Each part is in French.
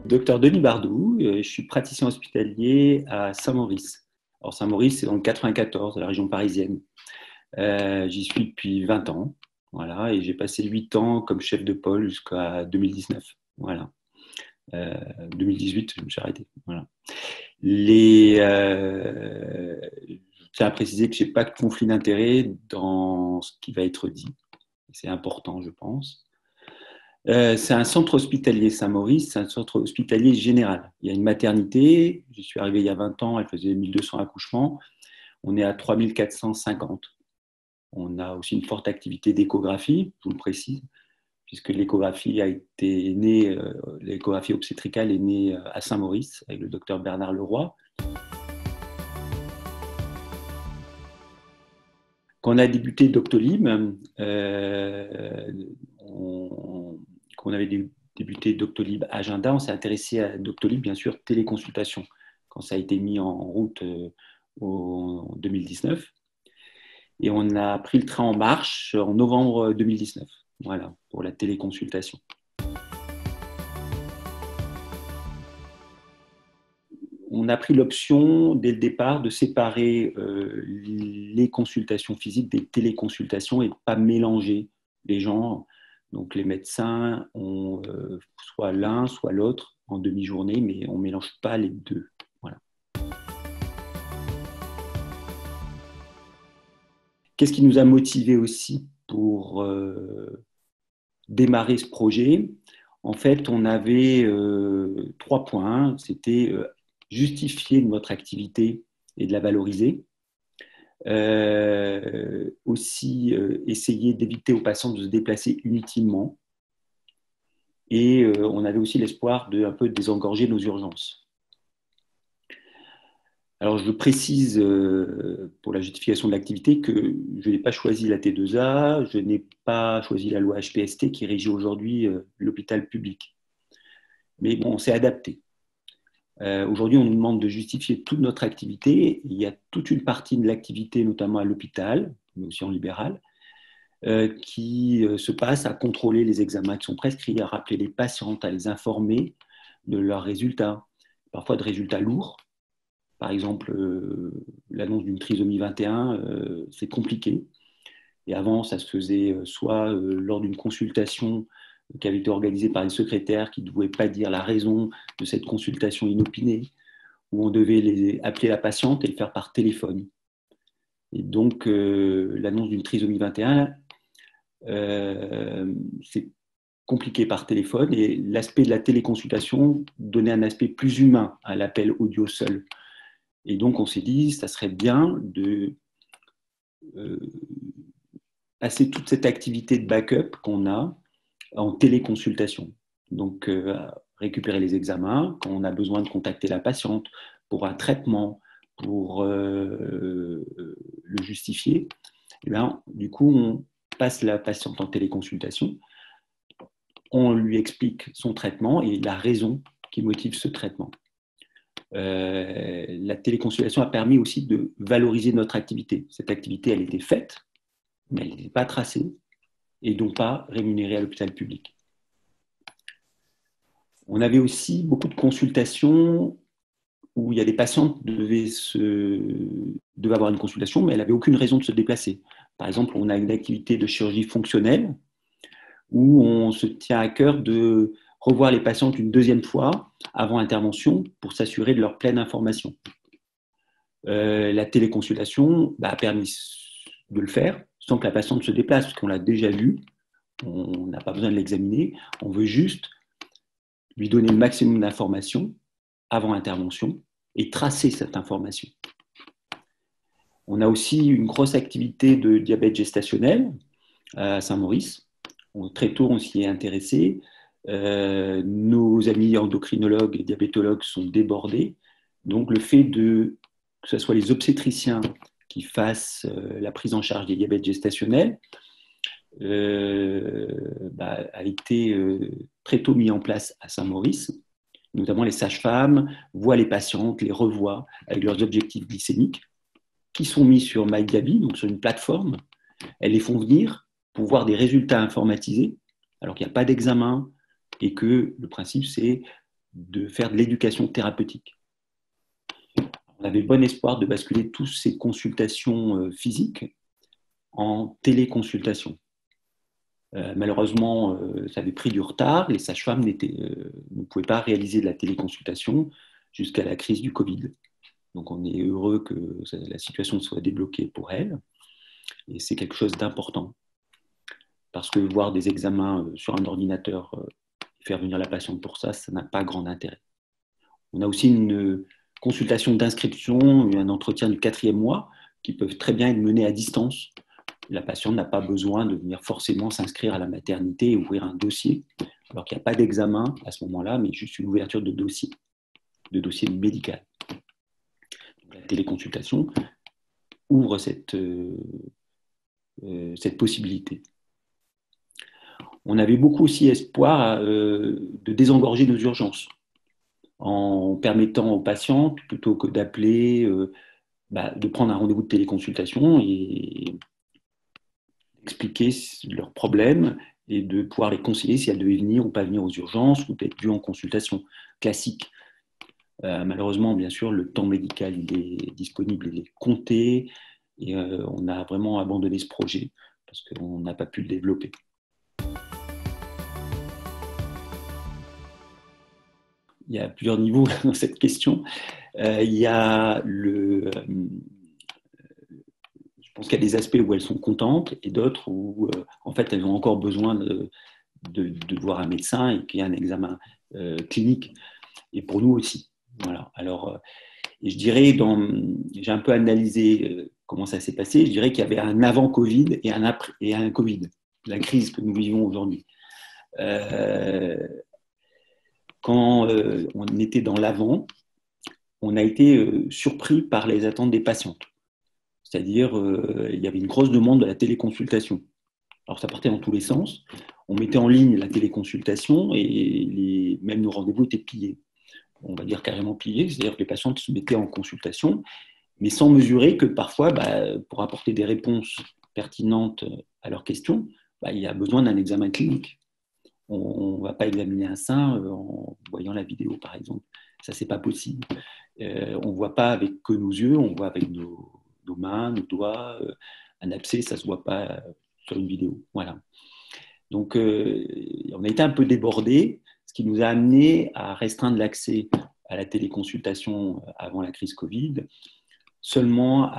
Docteur Denis Bardou, je suis praticien hospitalier à Saint-Maurice. Alors Saint-Maurice, c'est dans le 94, la région parisienne. J'y suis depuis 20 ans, voilà, et j'ai passé 8 ans comme chef de pôle jusqu'à 2019. Voilà. 2018, je me suis arrêté. Voilà. Je tiens à préciser que je n'ai pas de conflit d'intérêt dans ce qui va être dit. C'est important, je pense. C'est un centre hospitalier Saint-Maurice, c'est un centre hospitalier général. Il y a une maternité, je suis arrivé il y a 20 ans, elle faisait 1200 accouchements, on est à 3450. On a aussi une forte activité d'échographie, je vous le précise, puisque l'échographie l'échographie obstétricale est née à Saint-Maurice avec le docteur Bernard Leroy. Quand on a débuté Doctolib, qu'on avait débuté Doctolib Agenda, on s'est intéressé à Doctolib, bien sûr, téléconsultation, quand ça a été mis en route en 2019. Et on a pris le train en marche en novembre 2019, voilà, pour la téléconsultation. On a pris l'option, dès le départ, de séparer les consultations physiques des téléconsultations et de ne pas mélanger les gens. Donc, les médecins ont soit l'un, soit l'autre en demi-journée, mais on ne mélange pas les deux. Voilà. Qu'est-ce qui nous a motivés aussi pour démarrer ce projet? En fait, on avait 3 points. C'était justifier notre activité et de la valoriser. Aussi essayer d'éviter aux patients de se déplacer inutilement. Et on avait aussi l'espoir de un peu désengorger nos urgences. Alors, je précise pour la justification de l'activité que je n'ai pas choisi la T2A, je n'ai pas choisi la loi HPST qui régit aujourd'hui l'hôpital public. Mais bon, on s'est adapté. Aujourd'hui, on nous demande de justifier toute notre activité. Il y a toute une partie de l'activité, notamment à l'hôpital, mais aussi en libéral, qui se passe à contrôler les examens qui sont prescrits, à rappeler les patientes, à les informer de leurs résultats, parfois de résultats lourds. Par exemple, l'annonce d'une trisomie 21, c'est compliqué. Et avant, ça se faisait soit lors d'une consultation qui avait été organisée par une secrétaire qui ne pouvait pas dire la raison de cette consultation inopinée, où on devait appeler la patiente et le faire par téléphone. Et donc, l'annonce d'une trisomie 21, c'est compliqué par téléphone, et l'aspect de la téléconsultation donnait un aspect plus humain à l'appel audio seul. Et donc, on s'est dit, ça serait bien de passer toute cette activité de backup qu'on a en téléconsultation. Donc, récupérer les examens, quand on a besoin de contacter la patiente pour un traitement, pour le justifier, et bien, du coup, on passe la patiente en téléconsultation, on lui explique son traitement et la raison qui motive ce traitement. La téléconsultation a permis aussi de valoriser notre activité. Cette activité, elle était faite, mais elle n'était pas tracée et donc pas rémunérée à l'hôpital public. On avait aussi beaucoup de consultations où il y a des patientes qui devaient avoir une consultation, mais elles n'avaient aucune raison de se déplacer. Par exemple, on a une activité de chirurgie fonctionnelle où on se tient à cœur de revoir les patientes une deuxième fois avant intervention pour s'assurer de leur pleine information. La téléconsultation a permis de le faire sans que la patiente se déplace, parce qu'on l'a déjà vu, on n'a pas besoin de l'examiner, on veut juste lui donner le maximum d'informations avant intervention et tracer cette information. On a aussi une grosse activité de diabète gestationnel à Saint-Maurice. Très tôt, on s'y est intéressé. Nos amis endocrinologues et diabétologues sont débordés. Donc, le fait que ce soit les obstétriciens qui fassent la prise en charge des diabètes gestationnels a été très tôt mis en place à Saint-Maurice. Notamment, les sages-femmes voient les patientes, les revoient avec leurs objectifs glycémiques qui sont mis sur MyDiaby, donc sur une plateforme. Elles les font venir pour voir des résultats informatisés, alors qu'il n'y a pas d'examen, et que le principe, c'est de faire de l'éducation thérapeutique. On avait bon espoir de basculer toutes ces consultations physiques en téléconsultation. Malheureusement, ça avait pris du retard. Les sages-femmes ne pouvaient pas réaliser de la téléconsultation jusqu'à la crise du Covid. Donc on est heureux que la situation soit débloquée pour elles. Et c'est quelque chose d'important. Parce que voir des examens sur un ordinateur, faire venir la patiente pour ça, ça n'a pas grand intérêt. On a aussi une consultation d'inscription, un entretien du 4e mois qui peuvent très bien être menés à distance. La patiente n'a pas besoin de venir forcément s'inscrire à la maternité et ouvrir un dossier, alors qu'il n'y a pas d'examen à ce moment-là, mais juste une ouverture de dossier médical. La téléconsultation ouvre cette possibilité. On avait beaucoup aussi espoir de désengorger nos urgences en permettant aux patients, plutôt que d'appeler, de prendre un rendez-vous de téléconsultation et expliquer leurs problèmes et de pouvoir les conseiller si elles devaient venir ou pas venir aux urgences ou d'être vues en consultation classique. Malheureusement, bien sûr, le temps médical il est disponible, il est compté et on a vraiment abandonné ce projet parce qu'on n'a pas pu le développer. Il y a plusieurs niveaux dans cette question. Il y a je pense qu'il y a des aspects où elles sont contentes et d'autres où, en fait, elles ont encore besoin de voir un médecin et qu'il y ait un examen clinique. Et pour nous aussi. Voilà. Alors, et je dirais, j'ai un peu analysé comment ça s'est passé. Je dirais qu'il y avait un avant Covid et un après et un Covid, la crise que nous vivons aujourd'hui. Quand on était dans l'avant, on a été surpris par les attentes des patientes. C'est-à-dire, il y avait une grosse demande de la téléconsultation. Alors, ça partait dans tous les sens. On mettait en ligne la téléconsultation et même nos rendez-vous étaient pillés. On va dire carrément plié, c'est-à-dire que les patientes se mettaient en consultation, mais sans mesurer que parfois, pour apporter des réponses pertinentes à leurs questions, il y a besoin d'un examen clinique. On ne va pas examiner un sein en voyant la vidéo, par exemple. Ça, c'est pas possible. On ne voit pas avec que nos yeux, on voit avec nos mains, nos doigts. Un abcès, ça ne se voit pas sur une vidéo. Voilà. Donc, on a été un peu débordés, ce qui nous a amené à restreindre l'accès à la téléconsultation avant la crise Covid, seulement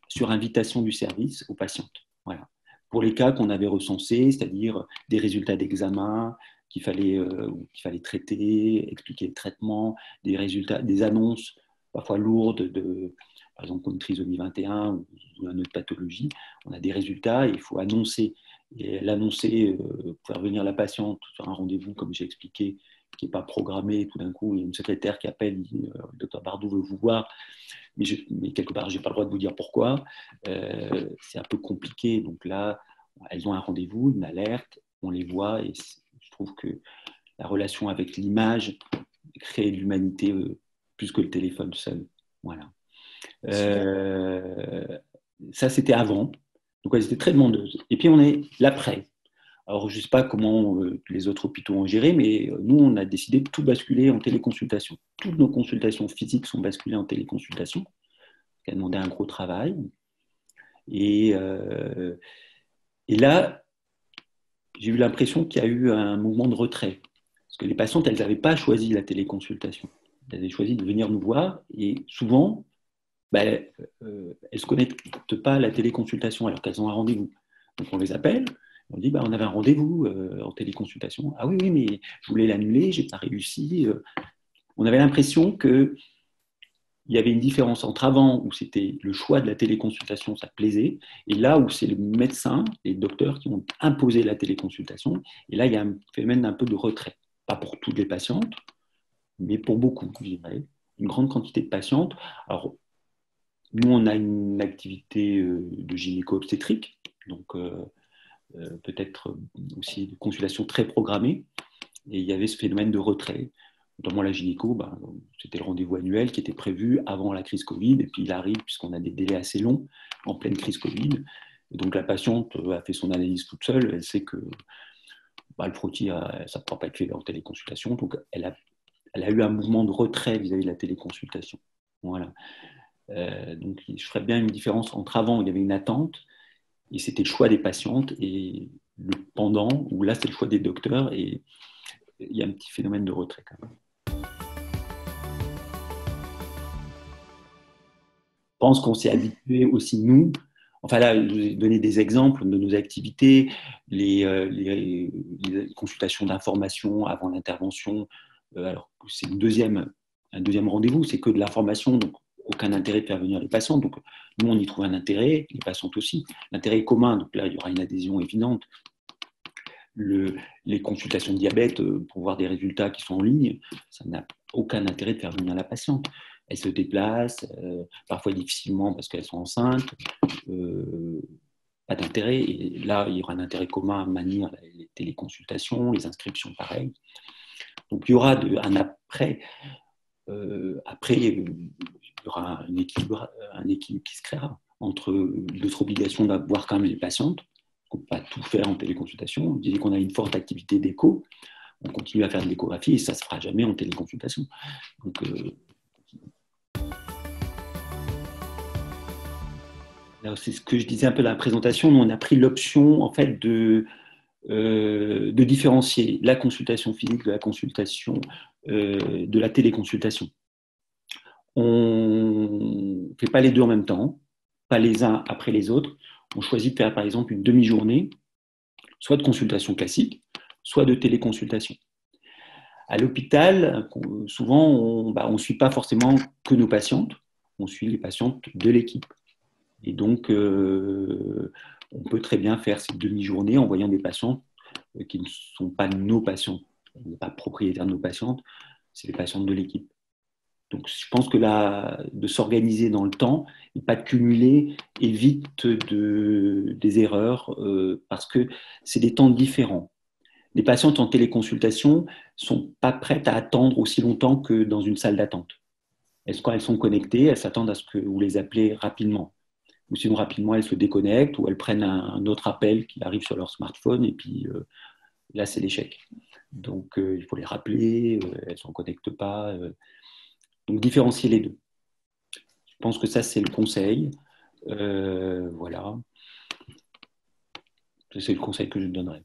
sur invitation du service aux patientes. Voilà. Pour les cas qu'on avait recensés, c'est-à-dire des résultats d'examen qu'il fallait traiter, expliquer le traitement, des résultats, des annonces parfois lourdes par exemple, pour une trisomie 21 ou une autre pathologie, on a des résultats et il faut annoncer. Et l'annoncer, faire venir la patiente sur un rendez-vous, comme j'ai expliqué, qui n'est pas programmé, tout d'un coup, il y a une secrétaire qui appelle, il dit le docteur Bardou veut vous voir, mais quelque part, je n'ai pas le droit de vous dire pourquoi. C'est un peu compliqué. Donc là, elles ont un rendez-vous, une alerte, on les voit, et je trouve que la relation avec l'image crée de l'humanité plus que le téléphone seul. Voilà. Ça, c'était avant. Donc, elles étaient très demandeuses. Et puis, on est l'après. Alors, je ne sais pas comment les autres hôpitaux ont géré, mais nous, on a décidé de tout basculer en téléconsultation. Toutes nos consultations physiques sont basculées en téléconsultation, qui a demandé un gros travail. Et là, j'ai eu l'impression qu'il y a eu un mouvement de retrait. Parce que les patientes, elles n'avaient pas choisi la téléconsultation. Elles avaient choisi de venir nous voir. Et souvent, elles ne se connectent pas à la téléconsultation alors qu'elles ont un rendez-vous. Donc on les appelle, on dit on avait un rendez-vous en téléconsultation. Ah oui, mais je voulais l'annuler, je n'ai pas réussi. On avait l'impression qu'il y avait une différence entre avant où c'était le choix de la téléconsultation, ça plaisait, et là où c'est le médecin, les docteurs qui ont imposé la téléconsultation. Et là, il y a un phénomène un peu de retrait. Pas pour toutes les patientes, mais pour beaucoup, je dirais. Une grande quantité de patientes. Alors, nous, on a une activité de gynéco-obstétrique, donc peut-être aussi de consultation très programmée. Et il y avait ce phénomène de retrait. Notamment la gynéco, c'était le rendez-vous annuel qui était prévu avant la crise Covid, et puis il arrive, puisqu'on a des délais assez longs, en pleine crise Covid. Et donc la patiente a fait son analyse toute seule, elle sait que le frottis, ça ne pourra pas être fait en téléconsultation, donc elle a elle a eu un mouvement de retrait vis-à-vis de la téléconsultation. Voilà. Donc, je ferais bien une différence entre avant, où il y avait une attente, et c'était le choix des patientes, et le pendant, où là, c'est le choix des docteurs, et il y a un petit phénomène de retrait quand même. Je pense qu'on s'est habitué aussi, nous, enfin là, je vous ai donné des exemples de nos activités, les consultations d'information avant l'intervention, alors c'est un deuxième rendez-vous, c'est que de l'information, donc aucun intérêt de faire venir les patients. Donc nous, on y trouve un intérêt, les patientes aussi. L'intérêt est commun, donc là, il y aura une adhésion évidente. Les consultations de diabète pour voir des résultats qui sont en ligne, ça n'a aucun intérêt de faire venir la patiente. Elles se déplacent, parfois difficilement parce qu'elles sont enceintes. Pas d'intérêt. Et là, il y aura un intérêt commun à maintenir les téléconsultations, les inscriptions pareilles. Donc il y aura un après. Après, il y aura un équilibre qui se créera entre notre obligation d'avoir quand même les patientes, on ne peut pas tout faire en téléconsultation. On disait qu'on a une forte activité d'écho, on continue à faire de l'échographie et ça ne se fera jamais en téléconsultation. Donc, c'est ce que je disais un peu dans la présentation. Nous, on a pris l'option en fait de différencier la consultation physique de la consultation de la téléconsultation. On ne fait pas les deux en même temps, pas les uns après les autres. On choisit de faire par exemple une demi-journée, soit de consultation classique, soit de téléconsultation. À l'hôpital, souvent, on ne suit pas forcément que nos patientes, on suit les patientes de l'équipe. Et donc, on peut très bien faire cette demi-journée en voyant des patients qui ne sont pas nos patients. On n'est pas propriétaire de nos patientes, c'est les patientes de l'équipe. Donc, je pense que là, de s'organiser dans le temps et pas de cumuler évite des erreurs parce que c'est des temps différents. Les patientes en téléconsultation ne sont pas prêtes à attendre aussi longtemps que dans une salle d'attente. Quand elles sont connectées, elles s'attendent à ce que vous les appelez rapidement. Ou sinon, rapidement, elles se déconnectent ou elles prennent un autre appel qui arrive sur leur smartphone et puis là, c'est l'échec. Donc, il faut les rappeler, elles ne s'en connectent pas. Donc, différencier les deux. Je pense que ça, c'est le conseil. Voilà. C'est le conseil que je donnerais.